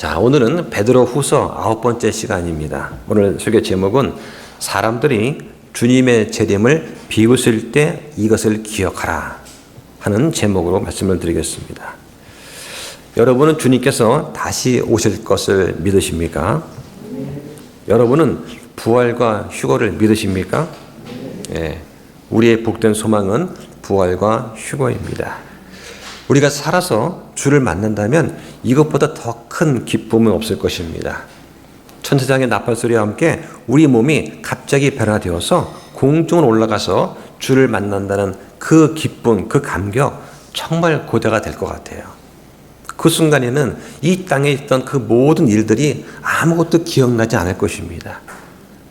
자, 오늘은 베드로후서 9번째 시간입니다. 오늘 설교 제목은 사람들이 주님의 재림을 비웃을 때 이것을 기억하라 하는 제목으로 말씀을 드리겠습니다. 여러분은 주님께서 다시 오실 것을 믿으십니까? 여러분은 부활과 휴거를 믿으십니까? 예, 우리의 복된 소망은 부활과 휴거입니다. 우리가 살아서 주를 만난다면 이것보다 더 큰 기쁨은 없을 것입니다. 천사장의 나팔소리와 함께 우리 몸이 갑자기 변화되어서 공중으로 올라가서 주를 만난다는 그 기쁨, 그 감격 정말 고대가 될 것 같아요. 그 순간에는 이 땅에 있던 그 모든 일들이 아무것도 기억나지 않을 것입니다.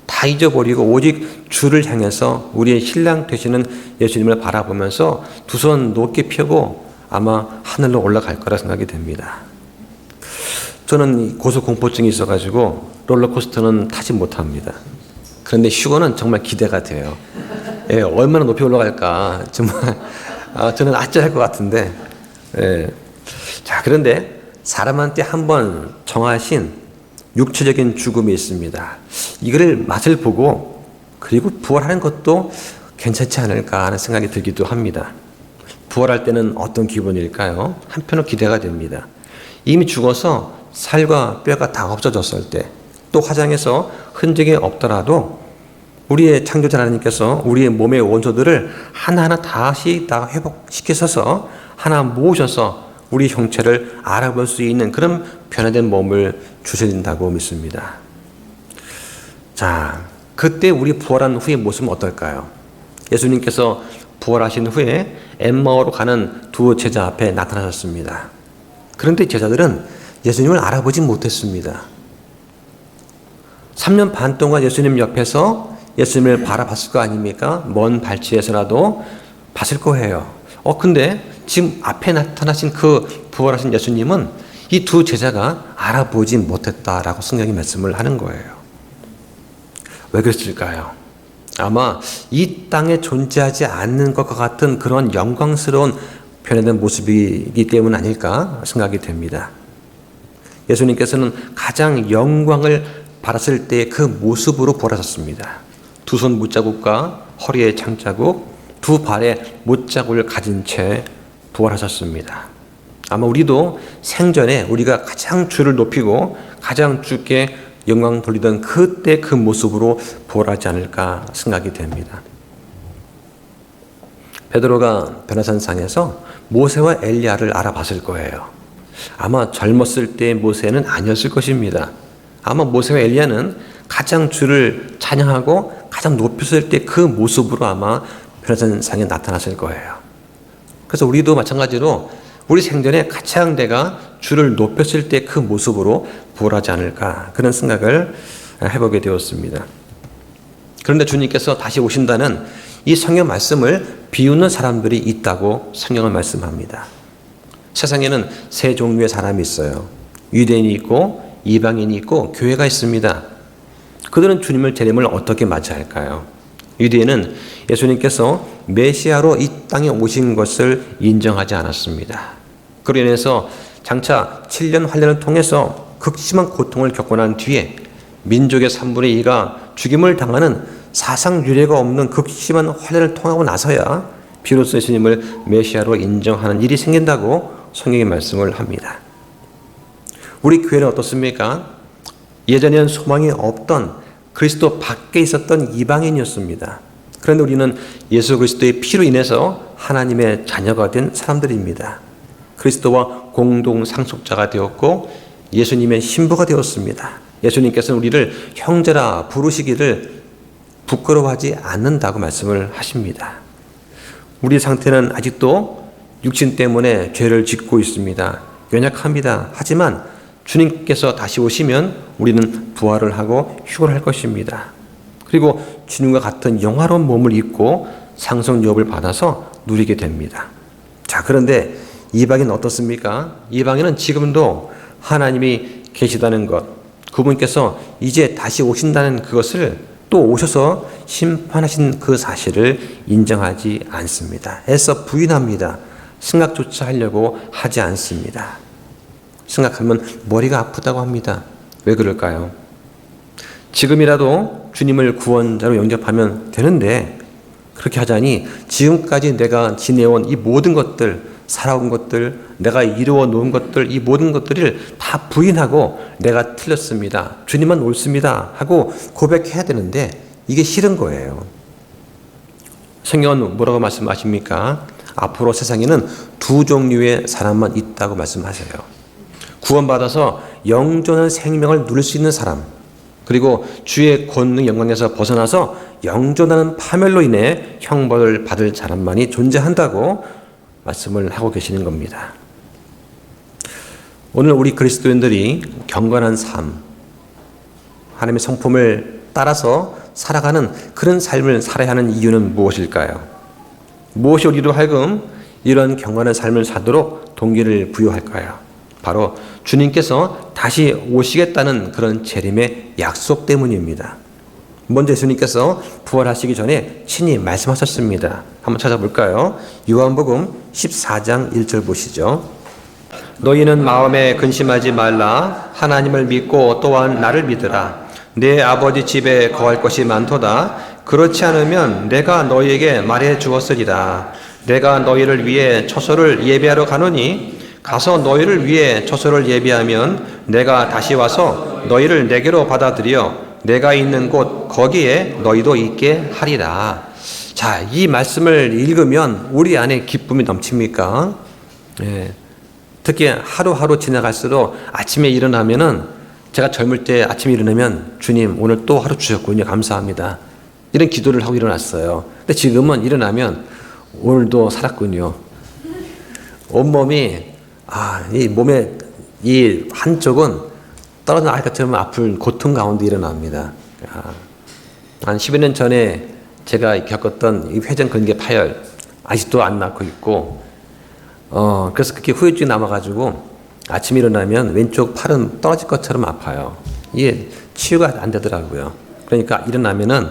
다 잊어버리고 오직 주를 향해서 우리의 신랑 되시는 예수님을 바라보면서 두 손 높게 펴고 아마 하늘로 올라갈 거라 생각이 됩니다. 저는 고소공포증이 있어가지고 롤러코스터는 타지 못합니다. 그런데 휴거는 정말 기대가 돼요. 예, 얼마나 높이 올라갈까 정말 저는 아찔할 것 같은데. 예. 자, 그런데 사람한테 한번 정하신 육체적인 죽음이 있습니다. 이거를 맛을 보고 그리고 부활하는 것도 괜찮지 않을까 하는 생각이 들기도 합니다. 부활할 때는 어떤 기분일까요? 한편으로 기대가 됩니다. 이미 죽어서 살과 뼈가 다 없어졌을 때, 또 화장해서 흔적이 없더라도 우리의 창조자 하나님께서 우리의 몸의 원소들을 하나하나 다시 다 회복시켜서 하나 모으셔서 우리 형체를 알아볼 수 있는 그런 변화된 몸을 주신다고 믿습니다. 자, 그때 우리 부활한 후의 모습은 어떨까요? 예수님께서 부활하신 후에 엠마오로 가는 두 제자 앞에 나타나셨습니다. 그런데 제자들은 예수님을 알아보지 못했습니다. 3년 반 동안 예수님 옆에서 예수님을 바라봤을 거 아닙니까? 먼 발치에서라도 봤을 거예요. 근데 지금 앞에 나타나신 그 부활하신 예수님은 이 두 제자가 알아보지 못했다라고 성경이 말씀을 하는 거예요. 왜 그랬을까요? 아마 이 땅에 존재하지 않는 것과 같은 그런 영광스러운 변화된 모습이기 때문 아닐까 생각이 됩니다. 예수님께서는 가장 영광을 받았을 때 그 모습으로 부활하셨습니다. 두 손 못자국과 허리에 장자국, 두 발에 못자국을 가진 채 부활하셨습니다. 아마 우리도 생전에 우리가 가장 주를 높이고 가장 주께 영광 돌리던 그때 그 모습으로 부활하지 않을까 생각이 됩니다. 베드로가 변화산상에서 모세와 엘리야를 알아봤을 거예요. 아마 젊었을 때 모세는 아니었을 것입니다. 아마 모세와 엘리야는 가장 주를 찬양하고 가장 높였을 때 그 모습으로 아마 변화산상에 나타났을 거예요. 그래서 우리도 마찬가지로 우리 생전에 가장 내가 주를 높였을 때 그 모습으로 부활하지 않을까 그런 생각을 해보게 되었습니다. 그런데 주님께서 다시 오신다는 이 성경 말씀을 비웃는 사람들이 있다고 성경은 말씀합니다. 세상에는 세 종류의 사람이 있어요. 유대인이 있고 이방인이 있고 교회가 있습니다. 그들은 주님의 재림을 어떻게 맞이할까요? 유대인은 예수님께서 메시아로 이 땅에 오신 것을 인정하지 않았습니다. 그로 인해서 장차 7년 환란을 통해서 극심한 고통을 겪고 난 뒤에 민족의 3분의 2가 죽임을 당하는 사상 유례가 없는 극심한 환란을 통하고 나서야 비로소 예수님을 메시아로 인정하는 일이 생긴다고 성경이 말씀을 합니다. 우리 교회는 어떻습니까? 예전에는 소망이 없던 그리스도 밖에 있었던 이방인이었습니다. 그런데 우리는 예수 그리스도의 피로 인해서 하나님의 자녀가 된 사람들입니다. 그리스도와 공동 상속자가 되었고 예수님의 신부가 되었습니다. 예수님께서는 우리를 형제라 부르시기를 부끄러워하지 않는다고 말씀을 하십니다. 우리 상태는 아직도 육신 때문에 죄를 짓고 있습니다. 연약합니다. 하지만 주님께서 다시 오시면 우리는 부활을 하고 휴거를 할 것입니다. 그리고 주님과 같은 영화로운 몸을 입고 상속 유업을 받아서 누리게 됩니다. 자, 그런데 이방인은 어떻습니까? 이방인은 지금도 하나님이 계시다는 것, 그분께서 이제 다시 오신다는 그것을 또 오셔서 심판하신 그 사실을 인정하지 않습니다. 애써 부인합니다. 생각조차 하려고 하지 않습니다. 생각하면 머리가 아프다고 합니다. 왜 그럴까요? 지금이라도 주님을 구원자로 영접하면 되는데 그렇게 하자니 지금까지 내가 지내온 이 모든 것들, 살아온 것들, 내가 이루어 놓은 것들, 이 모든 것들을 다 부인하고 내가 틀렸습니다. 주님만 옳습니다. 하고 고백해야 되는데 이게 싫은 거예요. 성경은 뭐라고 말씀하십니까? 앞으로 세상에는 두 종류의 사람만 있다고 말씀하세요. 구원받아서 영존한 생명을 누릴 수 있는 사람, 그리고 주의 권능 영광에서 벗어나서 영존하는 파멸로 인해 형벌을 받을 사람만이 존재한다고 말씀을 하고 계시는 겁니다. 오늘 우리 그리스도인들이 경건한 삶, 하나님의 성품을 따라서 살아가는 그런 삶을 살아야 하는 이유는 무엇일까요? 무엇이 우리로 하여금 이런 경건한 삶을 사도록 동기를 부여할까요? 바로 주님께서 다시 오시겠다는 그런 재림의 약속 때문입니다. 먼저 예수님께서 부활하시기 전에 친히 말씀하셨습니다. 한번 찾아볼까요? 요한복음 14장 1절 보시죠. 너희는 마음에 근심하지 말라. 하나님을 믿고 또한 나를 믿으라. 내 아버지 집에 거할 것이 많도다. 그렇지 않으면 내가 너희에게 말해 주었으리라. 내가 너희를 위해 처소를 예비하러 가노니 가서 너희를 위해 처소를 예비하면 내가 다시 와서 너희를 내게로 받아들여 내가 있는 곳 거기에 너희도 있게 하리라. 자, 이 말씀을 읽으면 우리 안에 기쁨이 넘칩니까? 예. 특히 하루하루 지나갈수록 아침에 일어나면은 제가 젊을 때 아침에 일어나면 주님 오늘 또 하루 주셨군요. 감사합니다. 이런 기도를 하고 일어났어요. 근데 지금은 일어나면 오늘도 살았군요. 온몸이 이 몸의 이 한쪽은 떨어진 아이처럼 아픈 고통 가운데 일어납니다. 한 10여 년 전에 제가 겪었던 이 회전근개 파열 아직도 안 낫고 있고 그래서 그렇게 후유증이 남아가지고 아침에 일어나면 왼쪽 팔은 떨어질 것처럼 아파요. 이게 치유가 안 되더라고요. 그러니까 일어나면은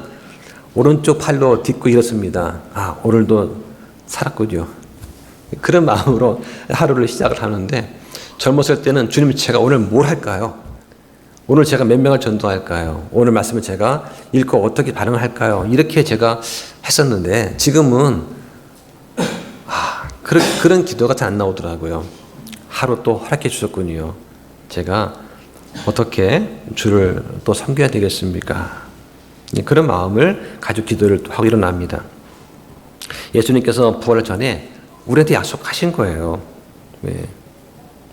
오른쪽 팔로 딛고 일었습니다. 오늘도 살았군요. 그런 마음으로 하루를 시작을 하는데 젊었을 때는 주님 제가 오늘 뭘 할까요? 오늘 제가 몇 명을 전도할까요? 오늘 말씀을 제가 읽고 어떻게 반응을 할까요? 이렇게 제가 했었는데 지금은 그런 기도가 잘 안 나오더라고요. 하루 또 허락해 주셨군요. 제가 어떻게 주를 또 섬겨야 되겠습니까? 그런 마음을 가지고 기도를 하고 일어납니다. 예수님께서 부활 전에 우리한테 약속하신 거예요.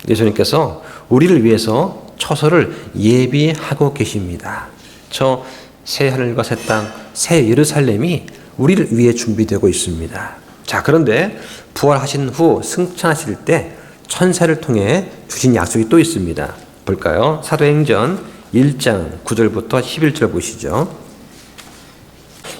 예수님께서 우리를 위해서 처소를 예비하고 계십니다. 저 새 하늘과 새 땅, 새 예루살렘이 우리를 위해 준비되고 있습니다. 자, 그런데 부활하신 후 승천하실 때 천사를 통해 주신 약속이 또 있습니다. 볼까요? 사도행전 1장 9절부터 11절 보시죠.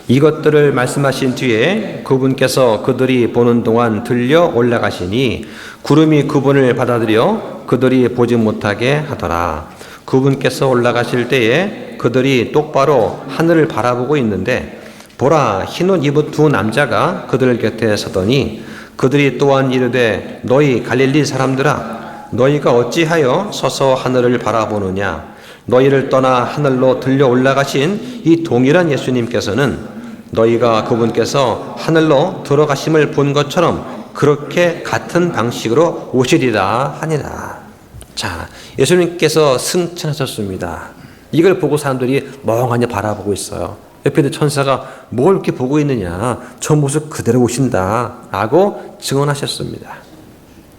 이것들을 말씀하신 뒤에 그분께서 그들이 보는 동안 들려 올라가시니 구름이 그분을 받아들여 그들이 보지 못하게 하더라. 그분께서 올라가실 때에 그들이 똑바로 하늘을 바라보고 있는데 보라, 흰옷 입은 두 남자가 그들 곁에 서더니 그들이 또한 이르되 너희 갈릴리 사람들아 너희가 어찌하여 서서 하늘을 바라보느냐. 너희를 떠나 하늘로 들려 올라가신 이 동일한 예수님께서는 너희가 그분께서 하늘로 들어가심을 본 것처럼 그렇게 같은 방식으로 오시리라 하니라. 자, 예수님께서 승천하셨습니다. 이걸 보고 사람들이 멍하니 바라보고 있어요. 옆에 있는 천사가 뭘 이렇게 보고 있느냐, 저 모습 그대로 오신다 라고 증언하셨습니다.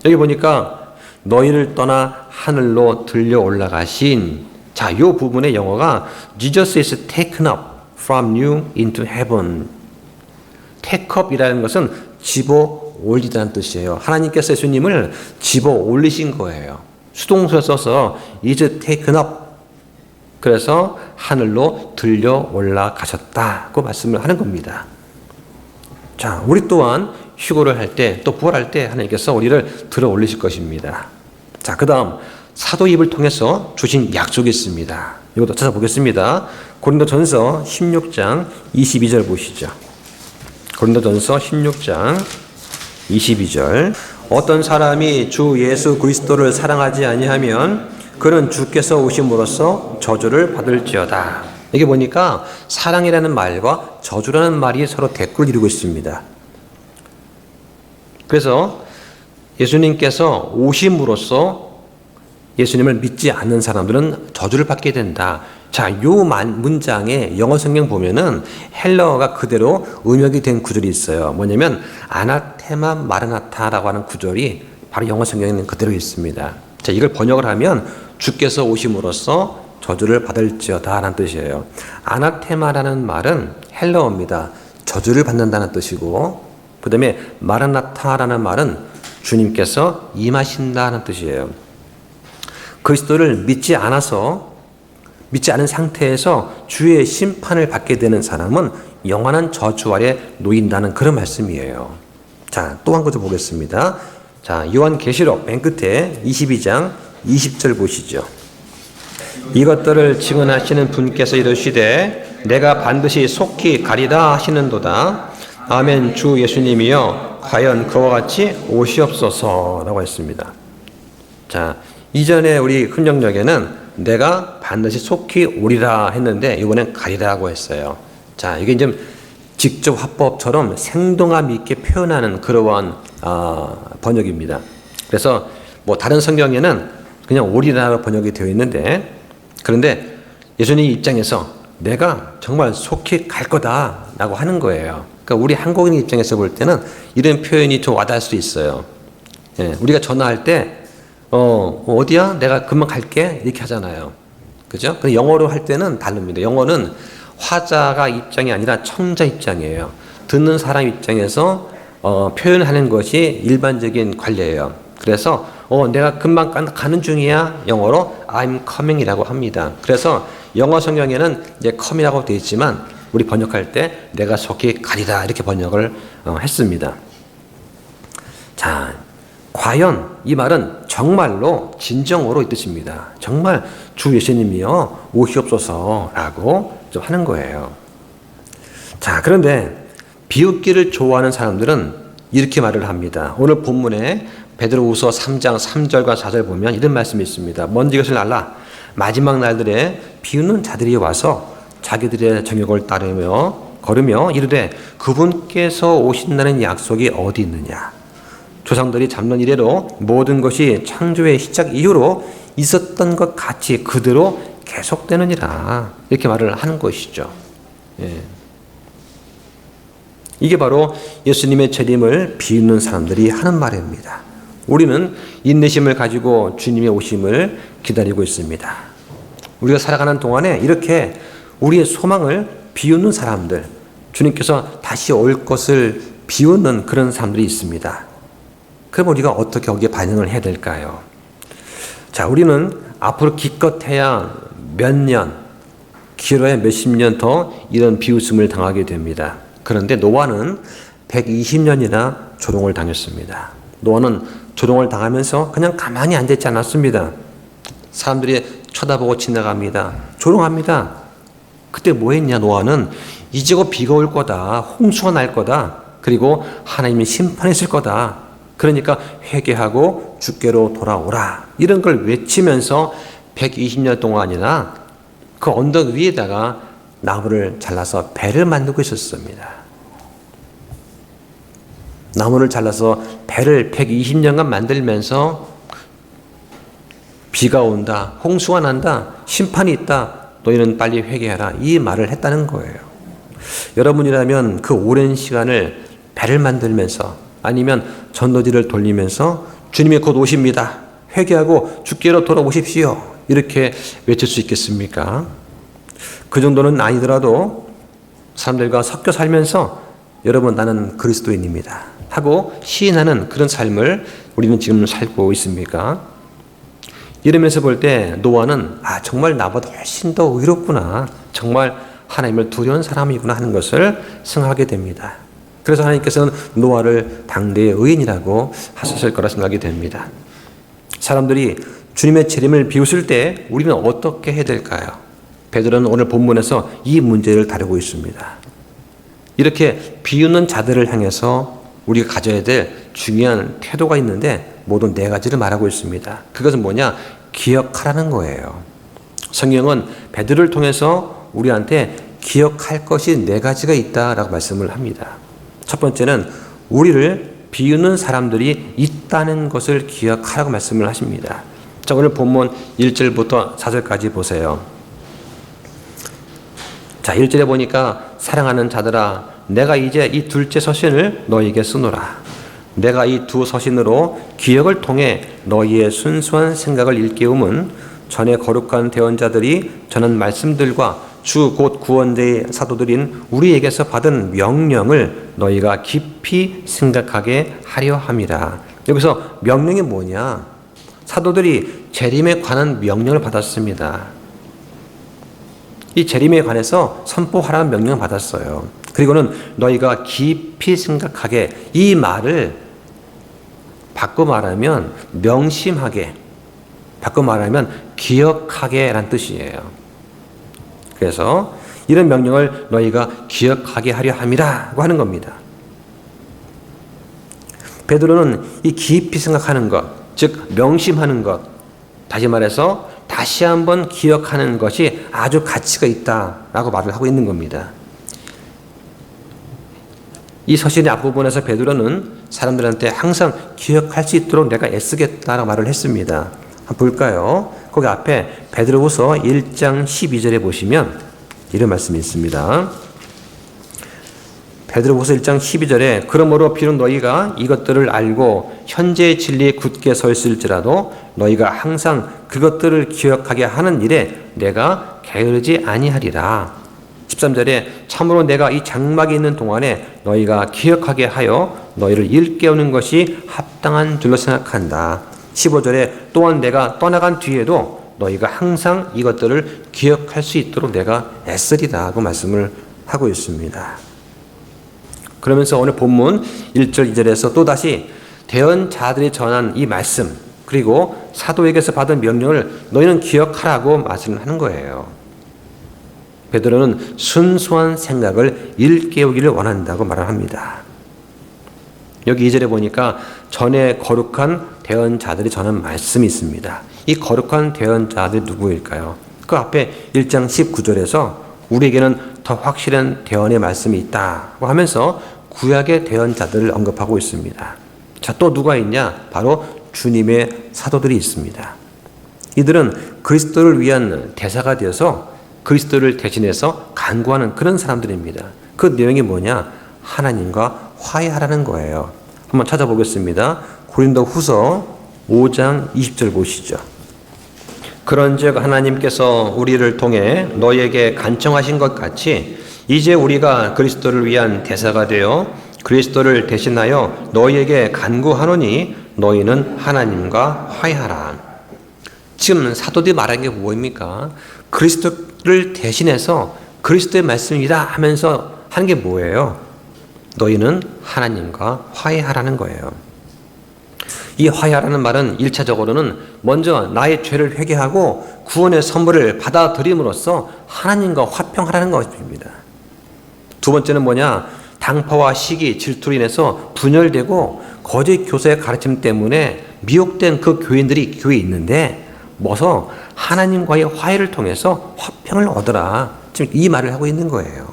여기 보니까 너희를 떠나 하늘로 들려 올라가신, 자, 이 부분의 영어가 Jesus is taken up from you into heaven. take up이라는 것은 집어 올리다는 뜻이에요. 하나님께서 예수님을 집어 올리신 거예요. 수동사 써서 is taken up. 그래서 하늘로 들려 올라가셨다고 말씀을 하는 겁니다. 자, 우리 또한 휴거를 할 때, 또 부활할 때 하나님께서 우리를 들어 올리실 것입니다. 자, 그 다음 사도입을 통해서 주신 약속이 있습니다. 이것도 찾아보겠습니다. 고린도전서 16장 22절 보시죠. 고린도전서 16장 22절. 어떤 사람이 주 예수 그리스도를 사랑하지 아니하면 그는 주께서 오심으로써 저주를 받을지어다. 이게 보니까 사랑이라는 말과 저주라는 말이 서로 대꾸를 이루고 있습니다. 그래서 예수님께서 오심으로써 예수님을 믿지 않는 사람들은 저주를 받게 된다. 자, 요 문장에 영어 성경 보면은 헬러어가 그대로 음역이 된 구절이 있어요. 뭐냐면 아나테마 마르나타라고 하는 구절이 바로 영어 성경에는 그대로 있습니다. 자, 이걸 번역을 하면 주께서 오심으로써 저주를 받을지어다 라는 뜻이에요. 아나테마라는 말은 헬러어입니다. 저주를 받는다는 뜻이고, 그 다음에 마르나타라는 말은 주님께서 임하신다는 뜻이에요. 그리스도를 믿지 않은 상태에서 주의 심판을 받게 되는 사람은 영원한 저주 아래 놓인다는 그런 말씀이에요. 자, 또 한 번 더 보겠습니다. 자, 요한계시록 맨 끝에 22장 20절 보시죠. 이것들을 증언하시는 분께서 이르시되 내가 반드시 속히 가리라 하시는도다. 아멘. 주 예수님이여 과연 그와 같이 오시옵소서라고 했습니다. 자, 이전에 우리 흔정역에는 내가 반드시 속히 오리라 했는데 이번엔 가리라고 했어요. 자, 이게 좀 직접 화법처럼 생동함 있게 표현하는 그러한 번역입니다. 그래서 뭐 다른 성경에는 그냥 오리라로 번역이 되어 있는데, 그런데 예수님 입장에서 내가 정말 속히 갈 거다라고 하는 거예요. 그러니까 우리 한국인 입장에서 볼 때는 이런 표현이 좀 와닿을 수 있어요. 예, 우리가 전화할 때 어디야? 내가 금방 갈게 이렇게 하잖아요. 그죠? 근데 영어로 할 때는 다릅니다. 영어는 화자가 입장이 아니라 청자 입장이에요. 듣는 사람 입장에서 표현하는 것이 일반적인 관례예요. 그래서 내가 금방 가는 중이야. 영어로 I'm coming이라고 합니다. 그래서 영어 성경에는 이제 come이라고 되어 있지만 우리 번역할 때 내가 속히 가리라 이렇게 번역을 했습니다. 자, 과연 이 말은 정말로 진정으로 이 뜻입니다. 정말 주 예수님이여 오시옵소서라고 좀 하는 거예요. 자, 그런데 비웃기를 좋아하는 사람들은 이렇게 말을 합니다. 오늘 본문에 베드로후서 3장 3절과 4절 보면 이런 말씀이 있습니다. 먼저 이것을 알라. 마지막 날들에 비웃는 자들이 와서 자기들의 정욕을 걸으며 이르되 그분께서 오신다는 약속이 어디 있느냐. 조상들이 잡는 이래로 모든 것이 창조의 시작 이후로 있었던 것 같이 그대로 계속되느니라. 이렇게 말을 하는 것이죠. 예. 이게 바로 예수님의 재림을 비웃는 사람들이 하는 말입니다. 우리는 인내심을 가지고 주님의 오심을 기다리고 있습니다. 우리가 살아가는 동안에 이렇게 우리의 소망을 비웃는 사람들, 주님께서 다시 올 것을 비웃는 그런 사람들이 있습니다. 그럼 우리가 어떻게 거기에 반응을 해야 될까요? 자, 우리는 앞으로 기껏해야 몇 년, 길어야 몇십 년 더 이런 비웃음을 당하게 됩니다. 그런데 노아는 120년이나 조롱을 당했습니다. 노아는 조롱을 당하면서 그냥 가만히 앉아있지 않았습니다. 사람들이 쳐다보고 지나갑니다. 조롱합니다. 그때 뭐 했냐, 노아는 이제 곧 비가 올 거다. 홍수가 날 거다. 그리고 하나님이 심판했을 거다. 그러니까 회개하고 주께로 돌아오라. 이런 걸 외치면서 120년 동안이나 그 언덕 위에다가 나무를 잘라서 배를 만들고 있었습니다. 나무를 잘라서 배를 120년간 만들면서 비가 온다, 홍수가 난다, 심판이 있다, 너희는 빨리 회개하라, 이 말을 했다는 거예요. 여러분이라면 그 오랜 시간을 배를 만들면서 아니면 전도지를 돌리면서 주님이 곧 오십니다, 회개하고 주께로 돌아오십시오, 이렇게 외칠 수 있겠습니까? 그 정도는 아니더라도 사람들과 섞여 살면서 여러분 나는 그리스도인입니다 하고 시인하는 그런 삶을 우리는 지금 살고 있습니까? 이러면서 볼 때 노아는 정말 나보다 훨씬 더 의롭구나, 정말 하나님을 두려운 사람이구나 하는 것을 생각하게 됩니다. 그래서 하나님께서는 노아를 당대의 의인이라고 하셨을 거라 생각이 됩니다. 사람들이 주님의 재림을 비웃을 때 우리는 어떻게 해야 될까요? 베드로는 오늘 본문에서 이 문제를 다루고 있습니다. 이렇게 비웃는 자들을 향해서 우리가 가져야 될 중요한 태도가 있는데 모두 네 가지를 말하고 있습니다. 그것은 뭐냐? 기억하라는 거예요. 성경은 베드로를 통해서 우리한테 기억할 것이 네 가지가 있다라고 말씀을 합니다. 첫 번째는 우리를 비우는 사람들이 있다는 것을 기억하라고 말씀을 하십니다. 자, 오늘 본문 1절부터 4절까지 보세요. 자, 1절에 보니까 사랑하는 자들아 내가 이제 이 둘째 서신을 너희에게 쓰노라. 내가 이 두 서신으로 기억을 통해 너희의 순수한 생각을 일깨움은 전에 거룩한 대언자들이 전한 말씀들과 주 곧 구원자의 사도들인 우리에게서 받은 명령을 너희가 깊이 생각하게 하려 함이라. 여기서 명령이 뭐냐? 사도들이 재림에 관한 명령을 받았습니다. 이 재림에 관해서 선포하라는 명령을 받았어요. 그리고는 너희가 깊이 생각하게, 이 말을 바꿔 말하면 명심하게, 바꿔 말하면 기억하게 라는 뜻이에요. 그래서 이런 명령을 너희가 기억하게 하려 함이라고 하는 겁니다. 베드로는 이 깊이 생각하는 것, 즉 명심하는 것, 다시 말해서 다시 한번 기억하는 것이 아주 가치가 있다라고 말을 하고 있는 겁니다. 이 서신의 앞부분에서 베드로는 사람들한테 항상 기억할 수 있도록 내가 애쓰겠다라고 말을 했습니다. 한번 볼까요? 거기 앞에 베드로후서 1장 12절에 보시면 이런 말씀이 있습니다. 베드로후서 1장 12절에 그러므로 비록 너희가 이것들을 알고 현재의 진리에 굳게 서 있을지라도 너희가 항상 그것들을 기억하게 하는 일에 내가 게으르지 아니하리라. 13절에 참으로 내가 이 장막에 있는 동안에 너희가 기억하게 하여 너희를 일깨우는 것이 합당한 줄로 생각한다. 15절에 또한 내가 떠나간 뒤에도 너희가 항상 이것들을 기억할 수 있도록 내가 애쓰리라 고 말씀을 하고 있습니다. 그러면서 오늘 본문 1절 2절에서 또다시 대언자들이 전한 이 말씀, 그리고 사도에게서 받은 명령을 너희는 기억하라고 말씀을 하는 거예요. 베드로는 순수한 생각을 일깨우기를 원한다고 말을 합니다. 여기 2절에 보니까 전에 거룩한 대언자들이 전한 말씀이 있습니다. 이 거룩한 대언자들이 누구일까요? 그 앞에 1장 19절에서 우리에게는 더 확실한 대언의 말씀이 있다고 하면서 구약의 대언자들을 언급하고 있습니다. 자, 또 누가 있냐? 바로 주님의 사도들이 있습니다. 이들은 그리스도를 위한 대사가 되어서 그리스도를 대신해서 간구하는 그런 사람들입니다. 그 내용이 뭐냐? 하나님과 화해하라는 거예요. 한번 찾아보겠습니다. 고린도후서 5장 20절 보시죠. 그런즉 하나님께서 우리를 통해 너희에게 간청하신 것 같이 이제 우리가 그리스도를 위한 대사가 되어 그리스도를 대신하여 너희에게 간구하노니 너희는 하나님과 화해하라. 지금 사도들이 말한 게 뭐입니까? 그리스도를 대신해서 그리스도의 말씀이다 하면서 하는 게 뭐예요? 너희는 하나님과 화해하라는 거예요. 이 화해하라는 말은 1차적으로는 먼저 나의 죄를 회개하고 구원의 선물을 받아들임으로써 하나님과 화평하라는 것입니다. 두 번째는 뭐냐? 당파와 시기, 질투로 인해서 분열되고 거짓 교사의 가르침 때문에 미혹된 그 교인들이 교회에 있는데 뭐서 하나님과의 화해를 통해서 화평을 얻어라. 지금 이 말을 하고 있는 거예요.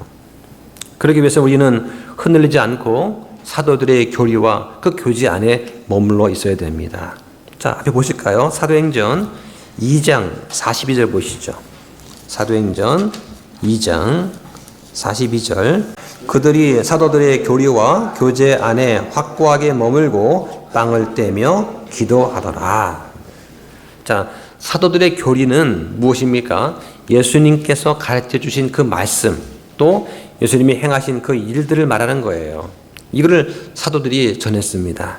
그러기 위해서 우리는 흔들리지 않고 사도들의 교리와 그 교제 안에 머물러 있어야 됩니다. 자, 앞에 보실까요? 사도행전 2장 42절 보시죠. 사도행전 2장 42절. 그들이 사도들의 교리와 교제 안에 확고하게 머물고 빵을 떼며 기도하더라. 자, 사도들의 교리는 무엇입니까? 예수님께서 가르쳐 주신 그 말씀, 또 예수님이 행하신 그 일들을 말하는 거예요. 이거를 사도들이 전했습니다.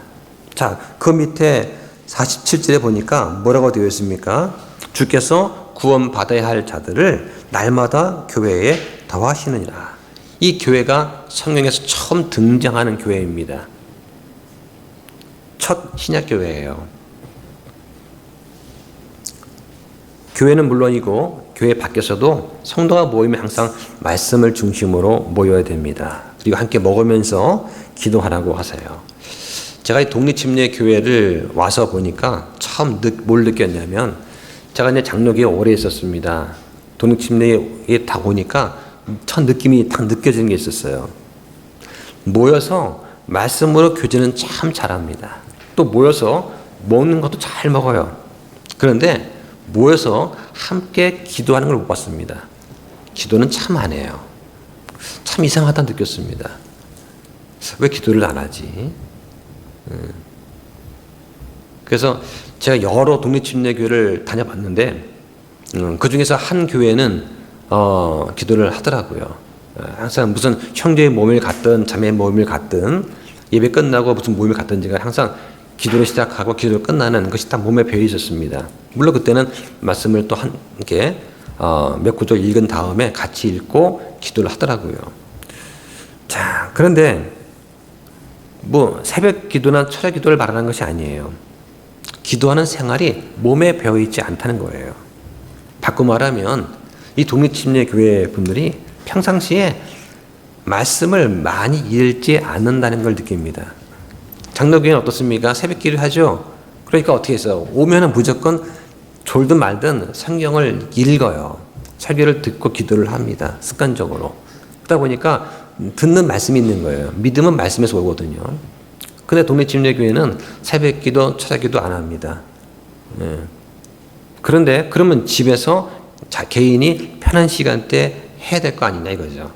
자, 그 밑에 47절에 보니까 뭐라고 되어 있습니까? 주께서 구원받아야 할 자들을 날마다 교회에 더하시느니라. 이 교회가 성경에서 처음 등장하는 교회입니다. 첫 신약교회예요. 교회는 물론이고 교회 밖에서도 성도가 모이면 항상 말씀을 중심으로 모여야 됩니다. 그리고 함께 먹으면서 기도하라고 하세요. 제가 이 독립침례교회를 와서 보니까 처음 뭘 느꼈냐면, 제가 이제 장로교에 오래 있었습니다. 독립침례에 다 오니까 첫 느낌이 딱 느껴지는 게 있었어요. 모여서 말씀으로 교제는 참 잘합니다. 또 모여서 먹는 것도 잘 먹어요. 그런데 모여서 함께 기도하는 걸 못 봤습니다. 기도는 참 안 해요. 참 이상하다 느꼈습니다. 왜 기도를 안 하지? 그래서 제가 여러 독립침례교회를 다녀봤는데 그 중에서 한 교회는 기도를 하더라고요. 항상 무슨 형제의 모임을 갔든 자매의 모임을 갔든 예배 끝나고 무슨 모임을 갔든지가 항상 기도를 시작하고 기도를 끝나는 것이 다 몸에 배어 있었습니다. 물론 그때는 말씀을 또 함께 몇 구절 읽은 다음에 같이 읽고 기도를 하더라고요. 자, 그런데 뭐 새벽 기도나 철야 기도를 말하는 것이 아니에요. 기도하는 생활이 몸에 배어 있지 않다는 거예요. 바꿔 말하면 이 독립침례교회 분들이 평상시에 말씀을 많이 읽지 않는다는 걸 느낍니다. 장로교회는 어떻습니까? 새벽 기도 하죠. 그러니까 어떻게 해서 오면은 무조건 졸든 말든 성경을 읽어요. 설교를 듣고 기도를 합니다. 습관적으로. 그러다 보니까 듣는 말씀이 있는 거예요. 믿음은 말씀에서 오거든요. 근데 독립침례교회는 새벽 기도, 철야 기도 안 합니다. 그런데 그러면 집에서 개인이 편한 시간대 해야 될 거 아니냐 이거죠.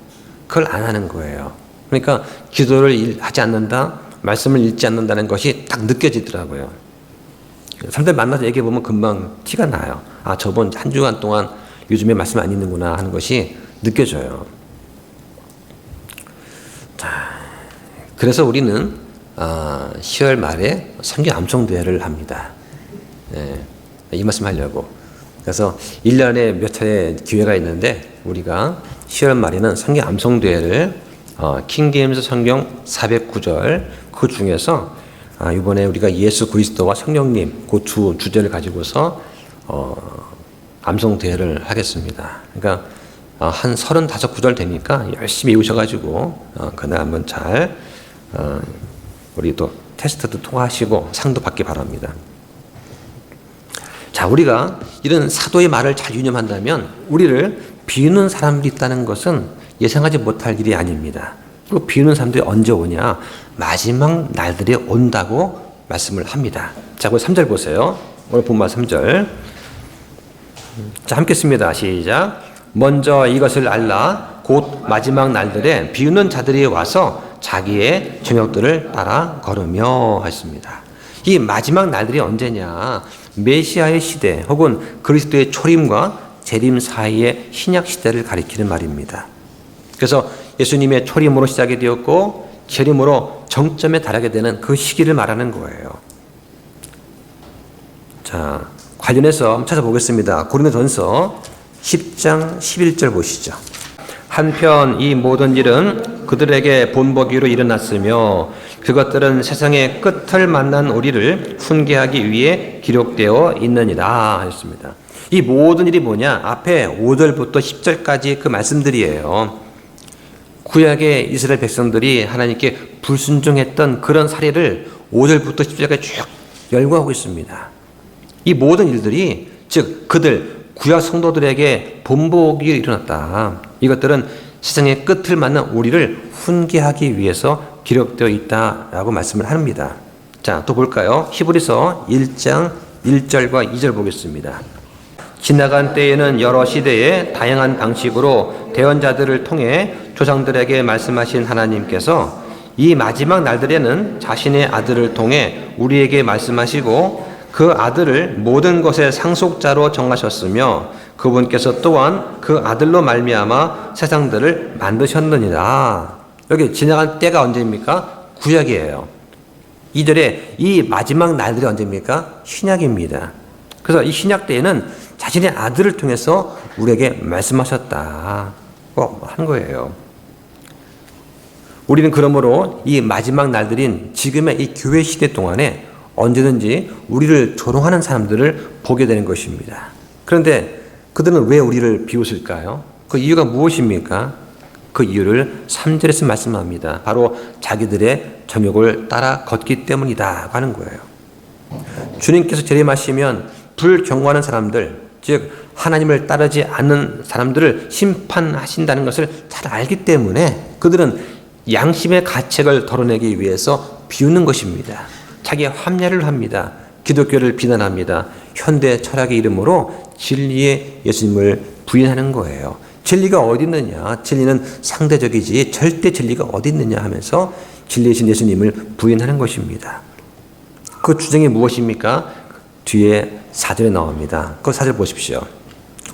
그걸 안 하는 거예요. 그러니까 기도를 하지 않는다, 말씀을 읽지 않는다는 것이 딱 느껴지더라고요. 사람들 만나서 얘기해보면 금방 티가 나요. 아, 저번 한 주간 동안 요즘에 말씀 안 읽는구나 하는 것이 느껴져요. 자, 그래서 우리는 10월 말에 성경 암송대회를 합니다. 이 말씀 하려고. 그래서 1년에 몇 차례 기회가 있는데 우리가 10월 말에는 성경 암송대회를 킹제임스 성경 409절 그 중에서 이번에 우리가 예수 그리스도와 성령님 그 주제를 가지고서 암송대회를 하겠습니다. 그러니까 한 35구절 되니까 열심히 외우셔가지고 그날 한번 잘 우리 또 테스트도 통과하시고 상도 받기 바랍니다. 자, 우리가 이런 사도의 말을 잘 유념한다면 우리를 비우는 사람들이 있다는 것은 예상하지 못할 일이 아닙니다. 그 비우는 사람들이 언제 오냐? 마지막 날들이 온다고 말씀을 합니다. 자, 그 3절 보세요. 오늘 본문 3절. 자, 함께 씁니다. 시작. 먼저 이것을 알라. 곧 마지막 날들에 비우는 자들이 와서 자기의 저녁들을 따라 걸으며 하였습니다. 이 마지막 날들이 언제냐? 메시아의 시대 혹은 그리스도의 초림과 재림 사이의 신약 시대를 가리키는 말입니다. 그래서 예수님의 초림으로 시작이 되었고 재림으로 정점에 달하게 되는 그 시기를 말하는 거예요. 자, 관련해서 한번 찾아보겠습니다. 고린도전서 10장 11절 보시죠. 한편 이 모든 일은 그들에게 본보기로 일어났으며 그것들은 세상의 끝을 만난 우리를 훈계하기 위해 기록되어 있느니라 하였습니다. 이 모든 일이 뭐냐? 앞에 5절부터 10절까지 그 말씀들이에요. 구약의 이스라엘 백성들이 하나님께 불순종했던 그런 사례를 5절부터 10절까지 쭉 열거하고 있습니다. 이 모든 일들이 즉 그들 구약 성도들에게 본보기로 일어났다. 이것들은 세상의 끝을 만난 우리를 훈계하기 위해서 기록되어 있다라고 말씀을 합니다. 자, 또 볼까요? 히브리서 1장 1절과 2절 보겠습니다. 지나간 때에는 여러 시대에 다양한 방식으로 대언자들을 통해 조상들에게 말씀하신 하나님께서 이 마지막 날들에는 자신의 아들을 통해 우리에게 말씀하시고 그 아들을 모든 것의 상속자로 정하셨으며 그분께서 또한 그 아들로 말미암아 세상들을 만드셨느니라. 여기 지나간 때가 언제입니까? 구약이에요. 2절에 이 마지막 날들이 언제입니까? 신약입니다. 그래서 이 신약 때에는 자신의 아들을 통해서 우리에게 말씀하셨다고 한 거예요. 우리는 그러므로 이 마지막 날들인 지금의 이 교회 시대 동안에 언제든지 우리를 조롱하는 사람들을 보게 되는 것입니다. 그런데 그들은 왜 우리를 비웃을까요? 그 이유가 무엇입니까? 그 이유를 3절에서 말씀합니다. 바로 자기들의 정욕을 따라 걷기 때문이다 하는 거예요. 주님께서 재림하시면 불경고하는 사람들, 즉 하나님을 따르지 않는 사람들을 심판하신다는 것을 잘 알기 때문에 그들은 양심의 가책을 덜어내기 위해서 비웃는 것입니다. 자기의 합리화를 합니다. 기독교를 비난합니다. 현대 철학의 이름으로 진리의 예수님을 부인하는 거예요. 진리가 어디 있느냐? 진리는 상대적이지 절대 진리가 어디 있느냐 하면서 진리이신 예수님을 부인하는 것입니다. 그 주장이 무엇입니까? 뒤에 4절에 나옵니다. 그 4절 보십시오.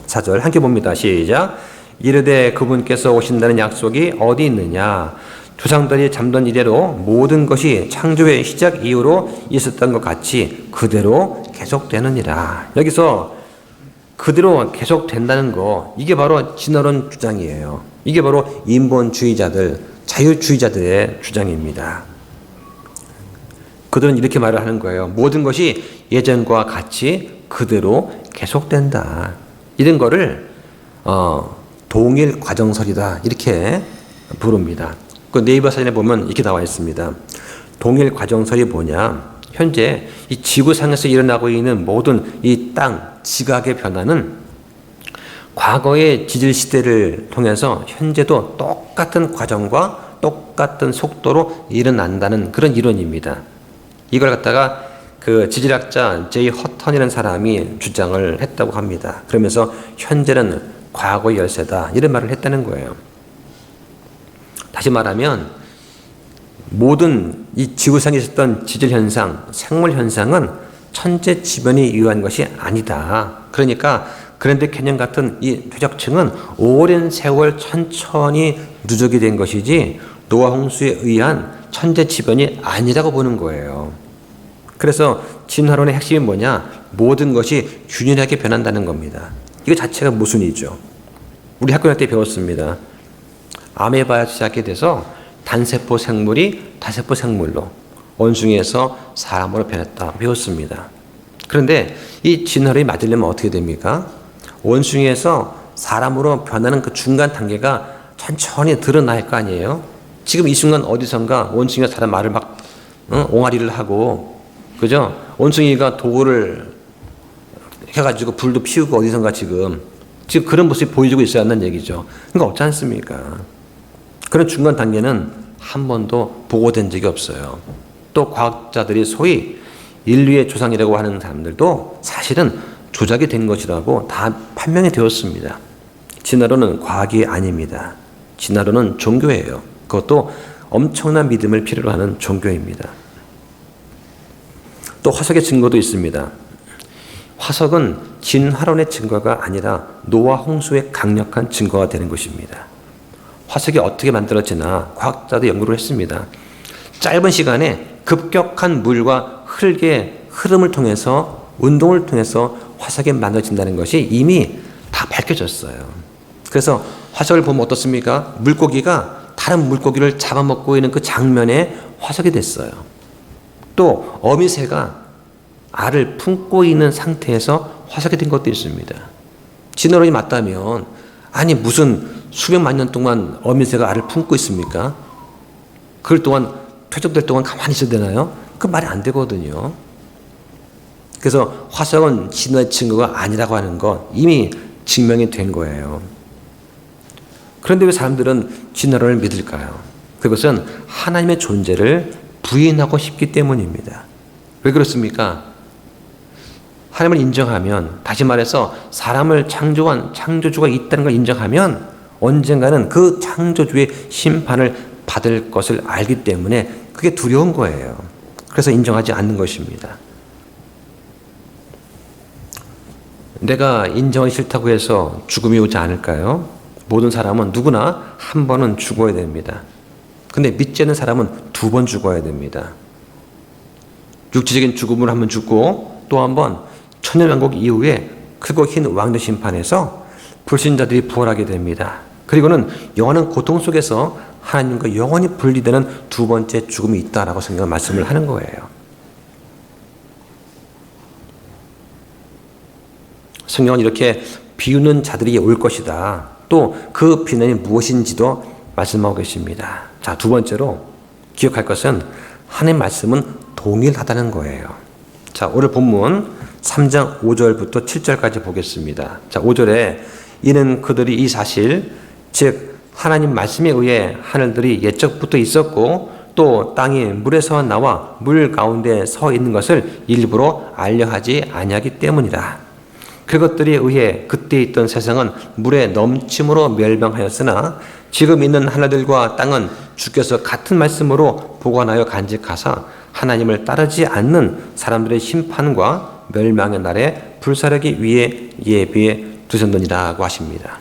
4절 함께 봅니다. 시작. 이르되 그분께서 오신다는 약속이 어디 있느냐? 조상들이 잠든 이래로 모든 것이 창조의 시작 이후로 있었던 것 같이 그대로 계속되느니라. 여기서 그대로 계속된다는 거, 이게 바로 진화론 주장이에요. 이게 바로 인본주의자들, 자유주의자들의 주장입니다. 그들은 이렇게 말을 하는 거예요. 모든 것이 예전과 같이 그대로 계속된다. 이런 거를 동일 과정설이다 이렇게 부릅니다. 그 네이버 사진에 보면 이렇게 나와 있습니다. 동일 과정설이 뭐냐? 현재 이 지구상에서 일어나고 있는 모든 이 땅, 지각의 변화는 과거의 지질 시대를 통해서 현재도 똑같은 과정과 똑같은 속도로 일어난다는 그런 이론입니다. 이걸 갖다가 그 지질학자 제이 허턴이라는 사람이 주장을 했다고 합니다. 그러면서 현재는 과거의 열세다 이런 말을 했다는 거예요. 다시 말하면 모든 이 지구상에 있었던 지질 현상, 생물 현상은 천재지변이 유한 것이 아니다. 그러니까 그랜드 캐년 같은 이 퇴적층은 오랜 세월 천천히 누적이 된 것이지 노아 홍수에 의한 천재지변이 아니라고 보는 거예요. 그래서 진화론의 핵심이 뭐냐? 모든 것이 균일하게 변한다는 겁니다. 이거 자체가 모순이죠. 우리 학교 때 배웠습니다. 아메바에서 시작이 돼서 단세포 생물이 다세포 생물로, 원숭이에서 사람으로 변했다 배웠습니다. 그런데 이 진화론이 맞으려면 어떻게 됩니까? 원숭이에서 사람으로 변하는 그 중간 단계가 천천히 드러날 거 아니에요? 지금 이 순간 어디선가 원숭이가 사람 말을 막 옹알이를 하고, 그죠? 원숭이가 도구를 해가지고 불도 피우고 어디선가 지금 그런 모습이 보여주고 있어야 한다는 얘기죠. 그러니까 없지 않습니까? 그런 중간 단계는 한 번도 보고된 적이 없어요. 또 과학자들이 소위 인류의 조상이라고 하는 사람들도 사실은 조작이 된 것이라고 다 판명이 되었습니다. 진화론은 과학이 아닙니다. 진화론은 종교예요. 그것도 엄청난 믿음을 필요로 하는 종교입니다. 또 화석의 증거도 있습니다. 화석은 진화론의 증거가 아니라 노아 홍수의 강력한 증거가 되는 것입니다. 화석이 어떻게 만들어지나 과학자도 연구를 했습니다. 짧은 시간에 급격한 물과 흙의 흐름을 통해서, 운동을 통해서 화석이 만들어진다는 것이 이미 다 밝혀졌어요. 그래서 화석을 보면 어떻습니까? 물고기가 다른 물고기를 잡아먹고 있는 그 장면에 화석이 됐어요. 또 어미새가 알을 품고 있는 상태에서 화석이 된 것도 있습니다. 진화론이 맞다면 아니 무슨 수백만 년 동안 어미새가 알을 품고 있습니까? 그럴 동안 퇴적될 동안 가만히 있어야 되나요? 그 말이 안 되거든요. 그래서 화석은 진화의 증거가 아니라고 하는 것 이미 증명이 된 거예요. 그런데 왜 사람들은 진화론을 믿을까요? 그것은 하나님의 존재를 부인하고 싶기 때문입니다. 왜 그렇습니까? 하나님을 인정하면, 다시 말해서 사람을 창조한 창조주가 있다는 걸 인정하면 언젠가는 그 창조주의 심판을 받을 것을 알기 때문에 그게 두려운 거예요. 그래서 인정하지 않는 것입니다. 내가 인정하기 싫다고 해서 죽음이 오지 않을까요? 모든 사람은 누구나 한 번은 죽어야 됩니다. 근데 믿지 않는 사람은 2번 죽어야 됩니다. 육체적인 죽음을 한 번 죽고 또 한 번 천년왕국 이후에 크고 흰 왕대 심판에서 불신자들이 부활하게 됩니다. 그리고는 영원한 고통 속에서 하나님과 영원히 분리되는 2번째 죽음이 있다라고 성경은 말씀을 하는 거예요. 성경은 이렇게 비웃는 자들이 올 것이다. 또 그 비난이 무엇인지도 말씀하고 계십니다. 자, 2번째로 기억할 것은 하나님의 말씀은 동일하다는 거예요. 자, 오늘 본문 3장 5절부터 7절까지 보겠습니다. 자, 5절에 이는 그들이 이 사실, 즉 하나님 말씀에 의해 하늘들이 옛적부터 있었고 또 땅이 물에서 나와 물 가운데 서 있는 것을 일부러 알려하지 아니하기 때문이라. 그것들에 의해 그때 있던 세상은 물에 넘침으로 멸망하였으나 지금 있는 하늘들과 땅은 주께서 같은 말씀으로 보관하여 간직하사 하나님을 따르지 않는 사람들의 심판과 멸망의 날에 불사르기 위해 예비해 두셨느니라고 하십니다.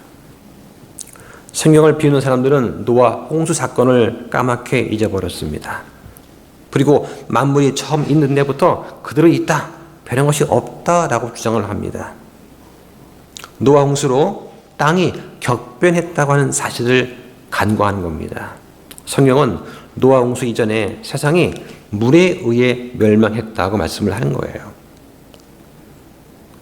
성경을 비우는 사람들은 노아 홍수 사건을 까맣게 잊어버렸습니다. 그리고 만물이 처음 있는 데부터 그대로 있다, 변한 것이 없다라고 주장을 합니다. 노아 홍수로 땅이 격변했다고 하는 사실을 간과하는 겁니다. 성경은 노아 홍수 이전에 세상이 물에 의해 멸망했다고 말씀을 하는 거예요.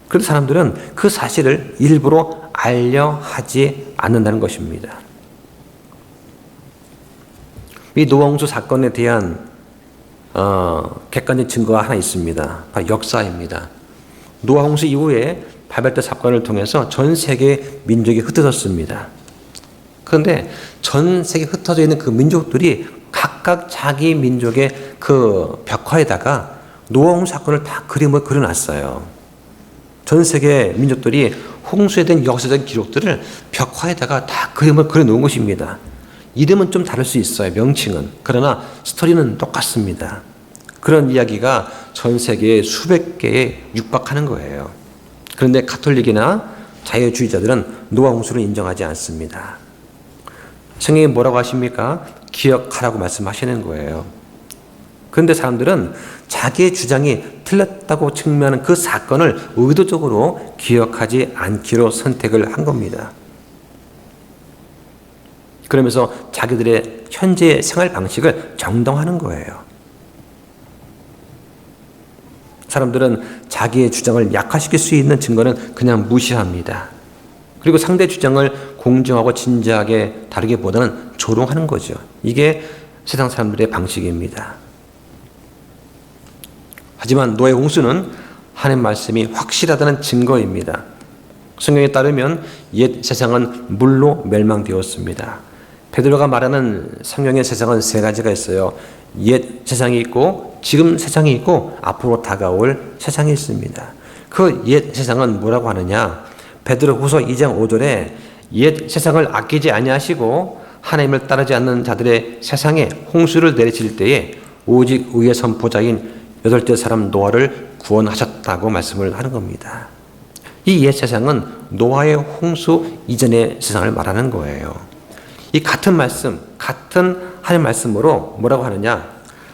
그런데 사람들은 그 사실을 일부러 알려하지 않는다는 것입니다. 이 노아 홍수 사건에 대한 객관적 증거가 하나 있습니다. 바로 역사입니다. 노아 홍수 이후에 바벨탑 사건을 통해서 전 세계 민족이 흩어졌습니다. 그런데 전 세계에 흩어져 있는 그 민족들이 각각 자기 민족의 그 벽화에다가 노아 홍수 사건을 다 그림을 그려놨어요. 전 세계 민족들이 홍수에 대한 역사적 기록들을 벽화에다가 다 그림을 그려놓은 것입니다. 이름은 좀 다를 수 있어요. 명칭은. 그러나 스토리는 똑같습니다. 그런 이야기가 전 세계에 수백 개에 육박하는 거예요. 그런데 가톨릭이나 자유주의자들은 노아 홍수를 인정하지 않습니다. 성경이 뭐라고 하십니까? 기억하라고 말씀하시는 거예요. 그런데 사람들은 자기의 주장이 틀렸다고 측면하는 그 사건을 의도적으로 기억하지 않기로 선택을 한 겁니다. 그러면서 자기들의 현재의 생활 방식을 정당화하는 거예요. 사람들은 자기의 주장을 약화시킬 수 있는 증거는 그냥 무시합니다. 그리고 상대 주장을 공정하고 진지하게 다루기보다는 조롱하는 거죠. 이게 세상 사람들의 방식입니다. 하지만 노아의 홍수는 하나님의 말씀이 확실하다는 증거입니다. 성경에 따르면 옛 세상은 물로 멸망되었습니다. 베드로가 말하는 성경의 세상은 세 가지가 있어요. 옛 세상이 있고 지금 세상이 있고 앞으로 다가올 세상이 있습니다. 그 옛 세상은 뭐라고 하느냐? 베드로후서 2장 5절에 옛 세상을 아끼지 아니하시고 하나님을 따르지 않는 자들의 세상에 홍수를 내리실 때에 오직 의의 선포자인 여덟째 사람 노아를 구원하셨다고 말씀을 하는 겁니다. 이 옛 세상은 노아의 홍수 이전의 세상을 말하는 거예요. 이 같은 말씀, 같은 하나님의 말씀으로 뭐라고 하느냐?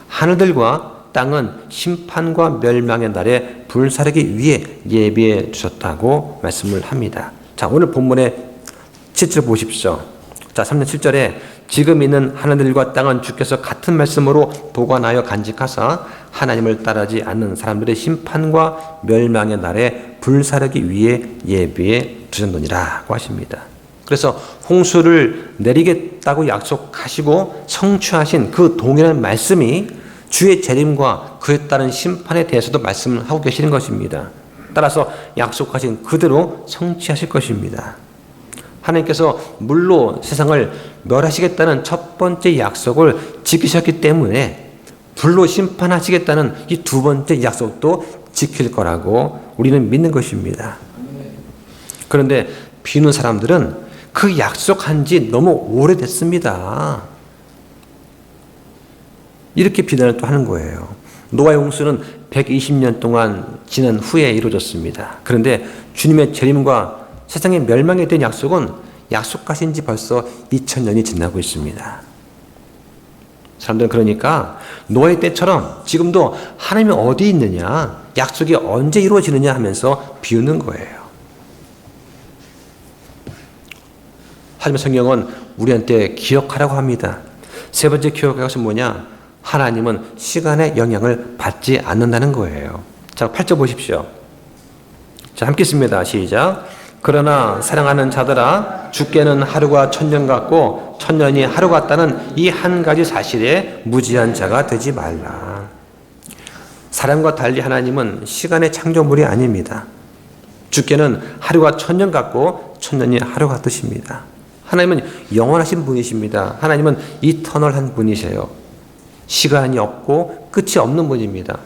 하늘들과 땅은 심판과 멸망의 날에 불사르기 위해 예비해 두셨다고 말씀을 합니다. 자, 오늘 본문의 7절 보십시오. 자, 3절 7절에 지금 있는 하늘들과 땅은 주께서 같은 말씀으로 보관하여 간직하사 하나님을 따르지 않는 사람들의 심판과 멸망의 날에 불사르기 위해 예비해 두셨느니라고 하십니다. 그래서 홍수를 내리겠다고 약속하시고 성취하신 그 동일한 말씀이 주의 재림과 그에 따른 심판에 대해서도 말씀을 하고 계시는 것입니다. 따라서 약속하신 그대로 성취하실 것입니다. 하나님께서 물로 세상을 멸하시겠다는 첫 번째 약속을 지키셨기 때문에 불로 심판하시겠다는 이 두 번째 약속도 지킬 거라고 우리는 믿는 것입니다. 그런데 비는 사람들은 그 약속한 지 너무 오래됐습니다. 이렇게 비난을 또 하는 거예요. 노아의 홍수는 120년 동안 지난 후에 이루어졌습니다. 그런데 주님의 재림과 세상의 멸망에 대한 약속은 약속하신 지 벌써 2000년이 지나고 있습니다. 사람들은 그러니까 노아의 때처럼 지금도 하나님이 어디 있느냐, 약속이 언제 이루어지느냐 하면서 비우는 거예요. 하지만 성경은 우리한테 기억하라고 합니다. 세 번째 기억할 것은 뭐냐? 하나님은 시간의 영향을 받지 않는다는 거예요. 자, 8절 보십시오. 자, 함께 읽습니다. 시작. 그러나 사랑하는 자들아, 주께는 하루가 천년 같고 천년이 하루 같다는 이 한 가지 사실에 무지한 자가 되지 말라. 사람과 달리 하나님은 시간의 창조물이 아닙니다. 주께는 하루가 천년 같고 천년이 하루 같으십니다. 하나님은 영원하신 분이십니다. 하나님은 이터널한 분이세요. 시간이 없고 끝이 없는 분입니다.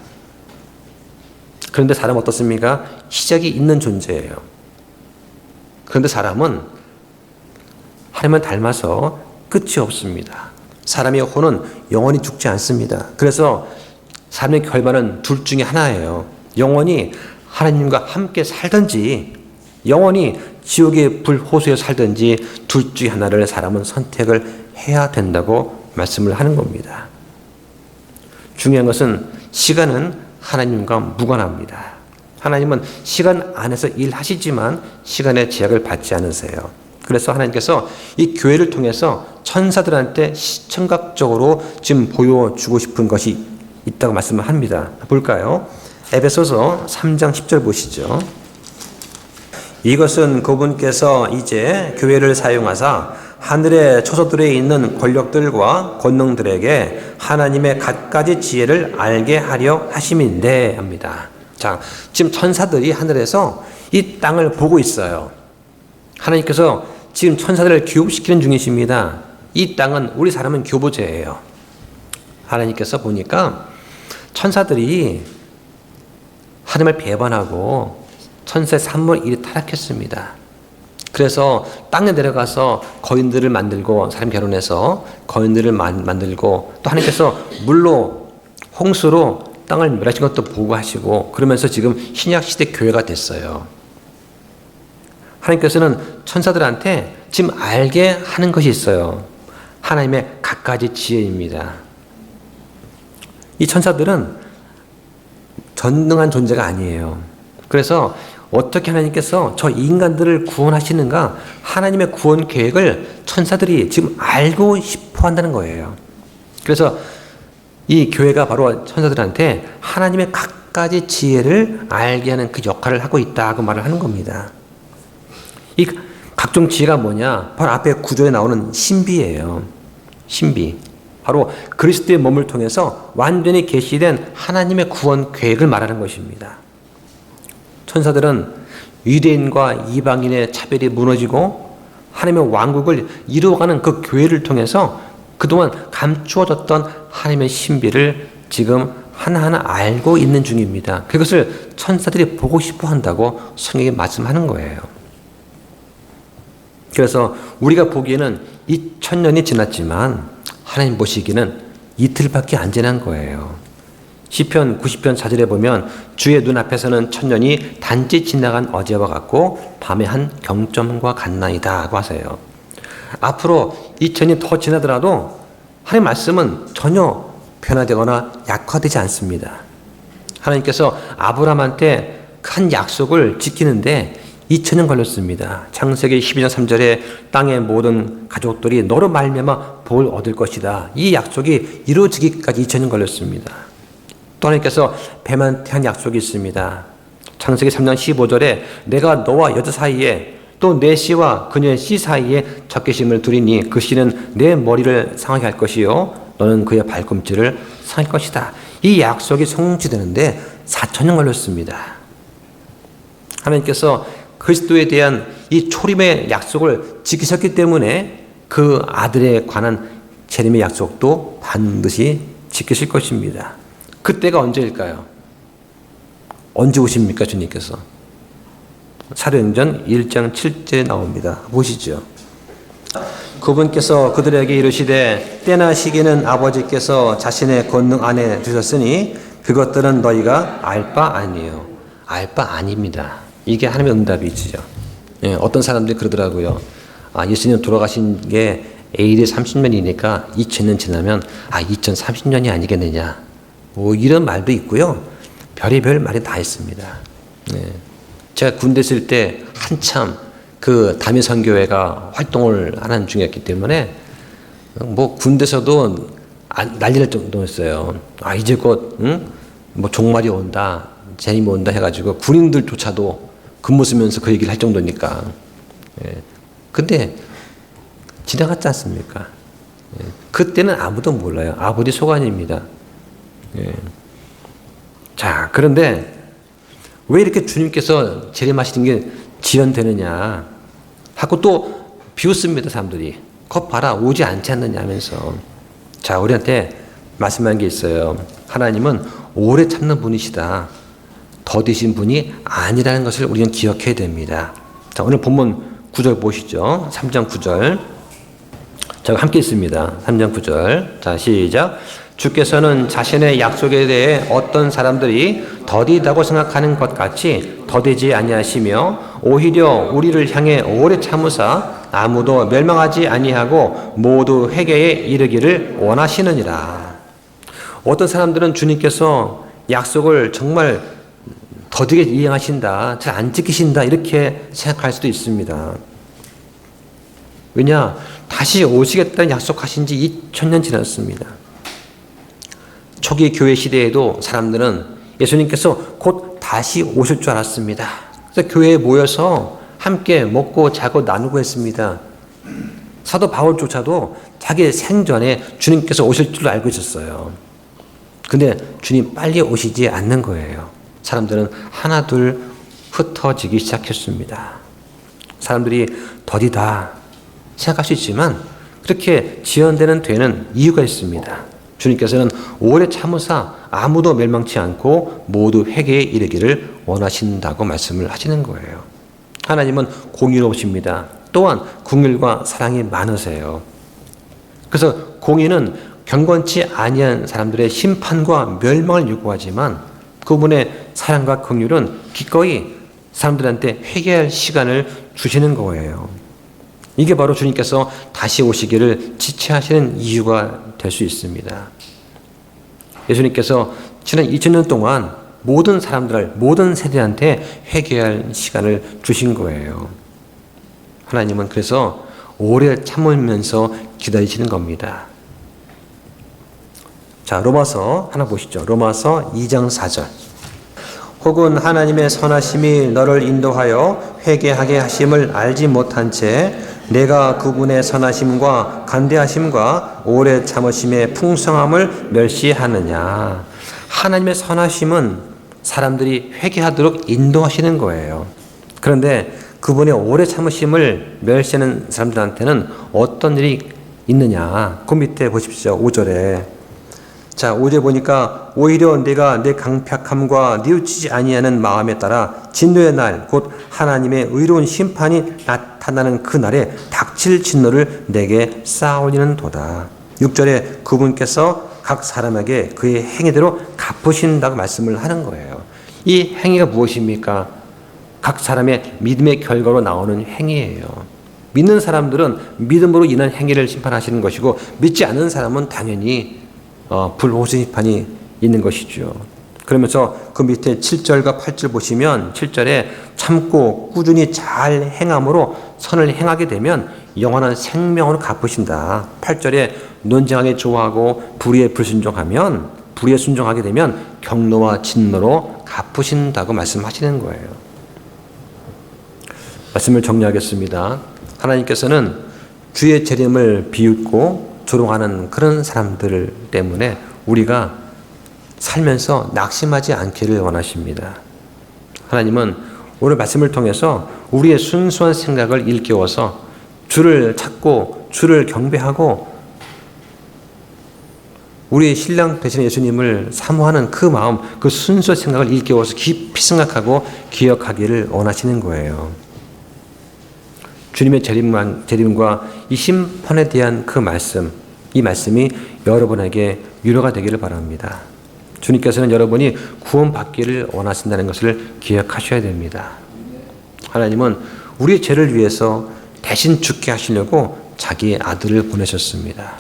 그런데 사람은 어떻습니까? 시작이 있는 존재예요. 그런데 사람은 하나님을 닮아서 끝이 없습니다. 사람의 혼은 영원히 죽지 않습니다. 그래서 사람의 결말은 둘 중에 하나예요. 영원히 하나님과 함께 살든지 영원히 지옥의 불호수에 살든지 둘 중에 하나를 사람은 선택을 해야 된다고 말씀을 하는 겁니다. 중요한 것은 시간은 하나님과 무관합니다. 하나님은 시간 안에서 일하시지만 시간의 제약을 받지 않으세요. 그래서 하나님께서 이 교회를 통해서 천사들한테 시청각적으로 지금 보여주고 싶은 것이 있다고 말씀을 합니다. 볼까요? 에베소서 3장 10절 보시죠. 이것은 그분께서 이제 교회를 사용하사 하늘의 초소들에 있는 권력들과 권능들에게 하나님의 갖가지 지혜를 알게 하려 하심인데 합니다. 자, 지금 천사들이 하늘에서 이 땅을 보고 있어요. 하나님께서 지금 천사들을 교육시키는 중이십니다. 이 땅은 우리 사람은 교보제예요. 하나님께서 보니까 천사들이 하나님을 배반하고 천사의 3분의 1이 타락했습니다. 그래서 땅에 내려가서 거인들을 만들고 사람 결혼해서 거인들을 만들고 또 하나님께서 물로 홍수로 땅을 멸하신 것도 보고하시고 그러면서 지금 신약시대 교회가 됐어요. 하나님께서는 천사들한테 지금 알게 하는 것이 있어요. 하나님의 갖가지 지혜입니다. 이 천사들은 전능한 존재가 아니에요. 그래서 어떻게 하나님께서 저 인간들을 구원하시는가 하나님의 구원 계획을 천사들이 지금 알고 싶어 한다는 거예요. 그래서 이 교회가 바로 천사들한테 하나님의 갖가지 지혜를 알게 하는 그 역할을 하고 있다고 말을 하는 겁니다. 이 각종 지혜가 뭐냐? 바로 앞에 구조에 나오는 신비예요. 신비. 바로 그리스도의 몸을 통해서 완전히 계시된 하나님의 구원 계획을 말하는 것입니다. 천사들은 유대인과 이방인의 차별이 무너지고 하나님의 왕국을 이루어가는 그 교회를 통해서 그동안 감추어졌던 하나님의 신비를 지금 하나하나 알고 있는 중입니다. 그것을 천사들이 보고 싶어 한다고 성경이 말씀하는 거예요. 그래서 우리가 보기에는 2000년이 지났지만 하나님 보시기에는 이틀밖에 안 지난 거예요. 시편 90편 4절에 보면 주의 눈앞에서는 천년이 단지 지나간 어제와 같고 밤의 한 경점과 같나이다 하고 하세요. 앞으로 2000이 더 지나더라도 하나님 말씀은 전혀 변화되거나 약화되지 않습니다. 하나님께서 아브라함한테 한 약속을 지키는데 2000년 걸렸습니다. 창세기 12장 3절에 땅의 모든 가족들이 너로 말미암아 복을 얻을 것이다. 이 약속이 이루어지기까지 2000년 걸렸습니다. 또 하나님께서 뱀한테 한 약속이 있습니다. 창세기 3장 15절에 내가 너와 여자 사이에 또 내 씨와 그녀의 씨 사이에 적개심을 두리니 그 씨는 내 머리를 상하게 할 것이요 너는 그의 발꿈치를 상할 것이다. 이 약속이 성취되는데 4000년 걸렸습니다. 하나님께서 그리스도에 대한 이 초림의 약속을 지키셨기 때문에 그 아들에 관한 재림의 약속도 반드시 지키실 것입니다. 그때가 언제일까요? 언제 오십니까, 주님께서? 사도행전 1장 7절에 나옵니다. 보시죠. 그분께서 그들에게 이르시되 때나 시기는 아버지께서 자신의 권능 안에 두셨으니 그것들은 너희가 알 바 아니에요. 알 바 아닙니다. 이게 하나님의 응답이지요. 예, 어떤 사람들이 그러더라고요. 예수님 돌아가신 게 AD 30년이니까 2000년 지나면 2030년이 아니겠느냐. 뭐 이런 말도 있고요. 별의별 말이 다 있습니다. 예. 제가 군대 있을 때 한참 그 다미선교회가 활동을 하는 중이었기 때문에 뭐 군대에서도 난리날 정도였어요. 이제 곧 뭐 종말이 온다, 재림이 온다 해가지고 군인들조차도 근무 쓰면서 그 얘기를 할 정도니까. 예. 근데 지나갔지 않습니까? 예. 그때는 아무도 몰라요. 아버지 소관입니다. 예. 자, 그런데 왜 이렇게 주님께서 재림하시는 게 지연되느냐 하고 또 비웃습니다, 사람들이. 거 봐라, 오지 않지 않느냐 하면서. 자, 우리한테 말씀한 게 있어요. 하나님은 오래 참는 분이시다. 더디신 분이 아니라는 것을 우리는 기억해야 됩니다. 자, 오늘 본문 9절 보시죠. 3장 9절. 자, 함께 있습니다. 3장 9절. 자, 시작. 주께서는 자신의 약속에 대해 어떤 사람들이 더디다고 생각하는 것 같이 더디지 아니하시며 오히려 우리를 향해 오래 참으사 아무도 멸망하지 아니하고 모두 회개에 이르기를 원하시느니라. 어떤 사람들은 주님께서 약속을 정말 더디게 이행하신다, 잘 안 지키신다 이렇게 생각할 수도 있습니다. 왜냐? 다시 오시겠다는 약속하신 지 2000년 지났습니다. 초기 교회 시대에도 사람들은 예수님께서 곧 다시 오실 줄 알았습니다. 그래서 교회에 모여서 함께 먹고 자고 나누고 했습니다. 사도 바울조차도 자기 생전에 주님께서 오실 줄 알고 있었어요. 근데 주님 빨리 오시지 않는 거예요. 사람들은 하나둘 흩어지기 시작했습니다. 사람들이 더디다 생각할 수 있지만 그렇게 지연되는 되는 이유가 있습니다. 주님께서는 오래 참으사 아무도 멸망치 않고 모두 회개에 이르기를 원하신다고 말씀을 하시는 거예요. 하나님은 공의로우십니다. 또한 긍휼과 사랑이 많으세요. 그래서 공의는 경건치 아니한 사람들의 심판과 멸망을 요구하지만 그분의 사랑과 긍휼은 기꺼이 사람들한테 회개할 시간을 주시는 거예요. 이게 바로 주님께서 다시 오시기를 지체하시는 이유가 될 수 있습니다. 예수님께서 지난 2000년 동안 모든 사람들, 모든 세대한테 회개할 시간을 주신 거예요. 하나님은 그래서 오래 참으면서 기다리시는 겁니다. 자, 로마서 하나 보시죠. 로마서 2장 4절. 혹은 하나님의 선하심이 너를 인도하여 회개하게 하심을 알지 못한 채 내가 그분의 선하심과 간대하심과 오래 참으심의 풍성함을 멸시하느냐. 하나님의 선하심은 사람들이 회개하도록 인도하시는 거예요. 그런데 그분의 오래 참으심을 멸시하는 사람들한테는 어떤 일이 있느냐. 그 밑에 보십시오. 5절에. 자, 5절 보니까 오히려 내가 내 강팍함과 뉘우치지 아니하는 마음에 따라 진노의 날 곧 하나님의 의로운 심판이 나타나는 그 날에 닥칠 진노를 내게 쌓아올리는 도다. 6절에 그분께서 각 사람에게 그의 행위대로 갚으신다고 말씀을 하는 거예요. 이 행위가 무엇입니까? 각 사람의 믿음의 결과로 나오는 행위예요. 믿는 사람들은 믿음으로 인한 행위를 심판하시는 것이고 믿지 않는 사람은 당연히 불호신 심판이 있는 것이죠. 그러면서 그 밑에 7절과 8절 보시면 7절에 참고 꾸준히 잘 행함으로 선을 행하게 되면 영원한 생명으로 갚으신다. 8절에 논쟁하게 좋아하고 불의에 불순종하면 불의에 순종하게 되면 경노와 진노로 갚으신다고 말씀하시는 거예요. 말씀을 정리하겠습니다. 하나님께서는 주의 재림을 비웃고 조롱하는 그런 사람들 때문에 우리가 살면서 낙심하지 않기를 원하십니다. 하나님은 오늘 말씀을 통해서 우리의 순수한 생각을 일깨워서 주를 찾고 주를 경배하고 우리의 신랑 되신 예수님을 사모하는 그 마음, 그 순수한 생각을 일깨워서 깊이 생각하고 기억하기를 원하시는 거예요. 주님의 재림과 이 심판에 대한 그 말씀, 이 말씀이 여러분에게 위로가 되기를 바랍니다. 주님께서는 여러분이 구원받기를 원하신다는 것을 기억하셔야 됩니다. 하나님은 우리의 죄를 위해서 대신 죽게 하시려고 자기의 아들을 보내셨습니다.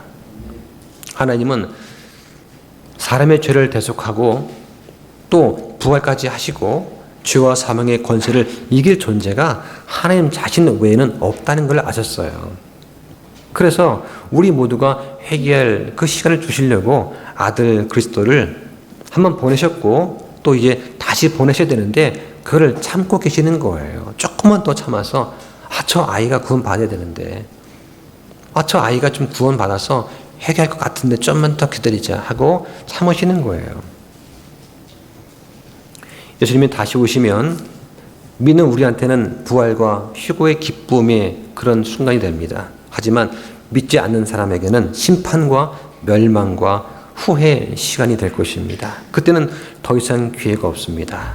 하나님은 사람의 죄를 대속하고 또 부활까지 하시고 죄와 사망의 권세를 이길 존재가 하나님 자신 외에는 없다는 걸 아셨어요. 그래서 우리 모두가 회개할 그 시간을 주시려고 아들 그리스도를 한번 보내셨고 또 이제 다시 보내셔야 되는데 그걸 참고 계시는 거예요. 조금만 더 참아서 저 아이가 구원 받아야 되는데, 저 아이가 좀 구원 받아서 회개할 것 같은데 좀만 더 기다리자 하고 참으시는 거예요. 예수님이 다시 오시면 믿는 우리한테는 부활과 휴고의 기쁨의 그런 순간이 됩니다. 하지만 믿지 않는 사람에게는 심판과 멸망과 후회 시간이 될 것입니다. 그때는 더 이상 기회가 없습니다.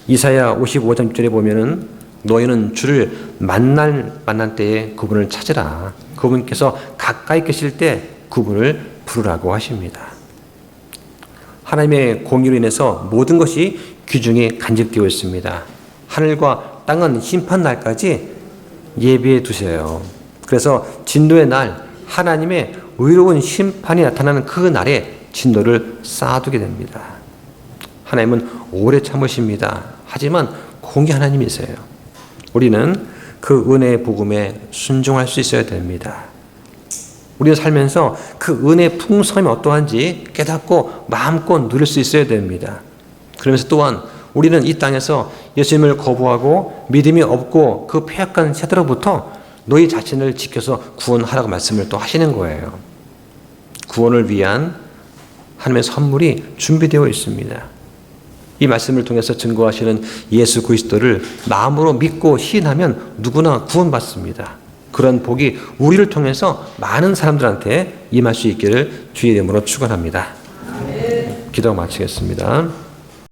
이사야 55장 6절에 보면은 너희는 주를 만날 때에 그분을 찾으라. 그분께서 가까이 계실 때 그분을 부르라고 하십니다. 하나님의 공의로 인해서 모든 것이 규정에 간직되어 있습니다. 하늘과 땅은 심판 날까지 예비해 두세요. 그래서 진노의 날, 하나님의 의로운 심판이 나타나는 그 날에 진노를 쌓아두게 됩니다. 하나님은 오래 참으십니다. 하지만 공의 하나님이세요. 우리는 그 은혜의 복음에 순종할 수 있어야 됩니다. 우리가 살면서 그 은혜의 풍성함이 어떠한지 깨닫고 마음껏 누릴 수 있어야 됩니다. 그러면서 또한 우리는 이 땅에서 예수님을 거부하고 믿음이 없고 그 패역한 세대로부터 너희 자신을 지켜서 구원하라고 말씀을 또 하시는 거예요. 구원을 위한 하나님의 선물이 준비되어 있습니다. 이 말씀을 통해서 증거하시는 예수 그리스도를 마음으로 믿고 시인하면 누구나 구원받습니다. 그런 복이 우리를 통해서 많은 사람들한테 임할 수 있기를 주의 이름으로 축원합니다. 기도 마치겠습니다.